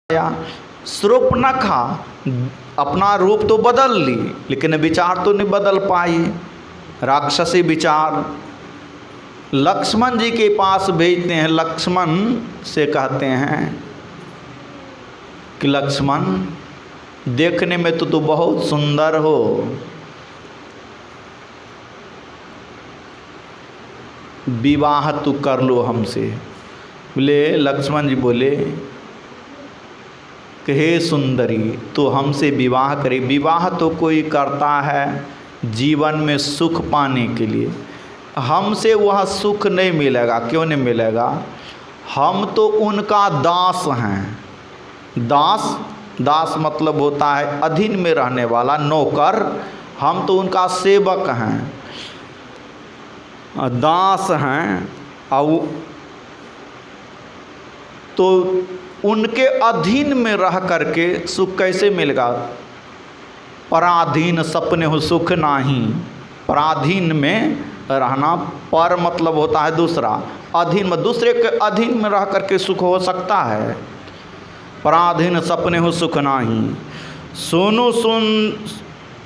शूर्पणखा अपना रूप तो बदल ली लेकिन विचार तो नहीं बदल पाई, राक्षसी विचार। लक्ष्मण जी के पास भेजते हैं, लक्ष्मण से कहते हैं कि लक्ष्मण देखने में तो तू बहुत सुंदर हो, विवाह तू कर लो हमसे। बोले लक्ष्मण जी बोले कि हे सुंदरी तो हमसे विवाह करे। विवाह तो कोई करता है जीवन में सुख पाने के लिए, हमसे वह सुख नहीं मिलेगा। क्यों नहीं मिलेगा? हम तो उनका दास हैं। दास मतलब होता है अधीन में रहने वाला, नौकर। हम तो उनका सेवक हैं, दास हैं। और तो उनके अधीन में रह करके सुख कैसे मिलेगा? पराधीन सपने हो सुख नाही। पराधीन में रहना, पर मतलब होता है दूसरा, अधीन में दूसरे के अधीन में रह करके सुख हो सकता है। पराधीन सपने हो सुख नाही। सुनु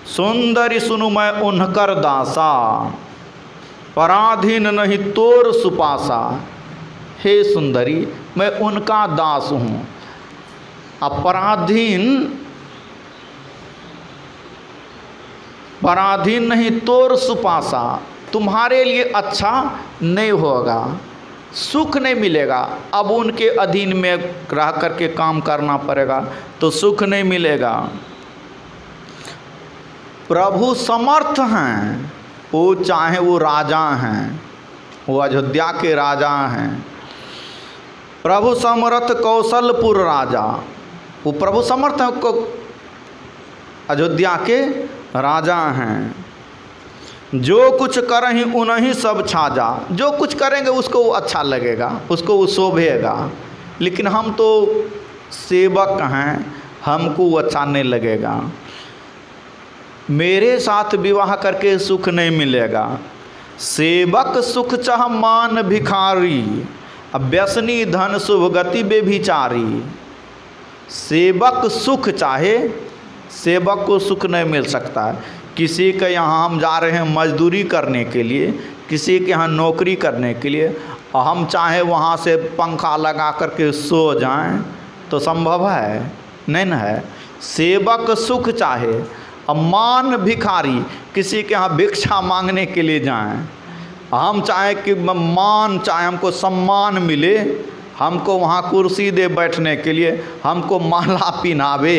सुंदरी सुनु मैं उनकर दासा, पराधीन नहीं तोर सुपासा। हे सुंदरी मैं उनका दास हूँ, पराधीन नहीं तोर सुपासा। तुम्हारे लिए अच्छा नहीं होगा, सुख नहीं मिलेगा। अब उनके अधीन में रह करके काम करना पड़ेगा तो सुख नहीं मिलेगा। प्रभु समर्थ हैं, वो चाहे वो राजा हैं, वो अयोध्या के राजा हैं। प्रभु समर्थ कौशलपुर राजा, वो प्रभु समर्थ को अयोध्या के राजा हैं। जो कुछ करहीं उन्हीं सब छाजा। जो कुछ करेंगे उसको वो अच्छा लगेगा, उसको वो शोभेगा। लेकिन हम तो सेवक हैं, हमको वो अच्छा नहीं लगेगा। मेरे साथ विवाह करके सुख नहीं मिलेगा। सेवक सुख चाह मान भिखारी, व्यसनी धन शुभ गति बेभिचारी। सेवक सुख चाहे, सेवक को सुख नहीं मिल सकता है। किसी के यहाँ हम जा रहे हैं मजदूरी करने के लिए, किसी के यहाँ नौकरी करने के लिए, और हम चाहे वहाँ से पंखा लगा करके सो जाएं तो संभव है? नहीं न है। सेवक सुख चाहे और मान भिखारी, किसी के यहाँ भिक्षा मांगने के लिए जाएं। हम चाहे कि मान, चाहे हमको सम्मान मिले, हमको वहाँ कुर्सी दे बैठने के लिए, हमको माला पिनावे,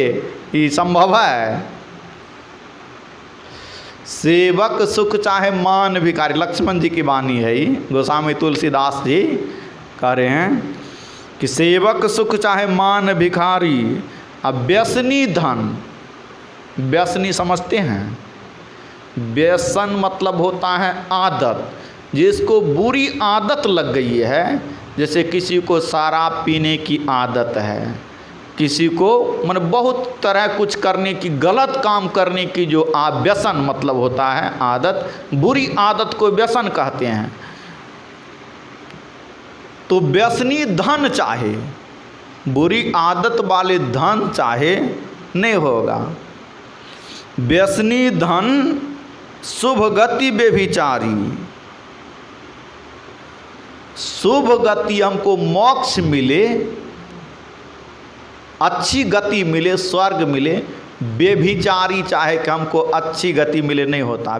ये संभव है? सेवक सुख चाहे मान भिखारी। लक्ष्मण जी की वाणी है ये, गोस्वामी तुलसीदास जी कह रहे हैं कि सेवक सुख चाहे मान भिखारी, व्यसनी धन। व्यसनी समझते हैं? व्यसन मतलब होता है आदत। जिसको बुरी आदत लग गई है, जैसे किसी को शराब पीने की आदत है, किसी को मतलब बहुत तरह कुछ करने की, गलत काम करने की जो व्यसन मतलब होता है आदत, बुरी आदत को व्यसन कहते हैं। तो व्यसनी धन चाहे, बुरी आदत वाले धन चाहे, नहीं होगा। व्यसनी धन शुभ गति बेभिचारी। शुभ गति हमको मोक्ष मिले, अच्छी गति मिले, स्वर्ग मिले। बेभिचारी चाहे कि हमको अच्छी गति मिले, नहीं होता।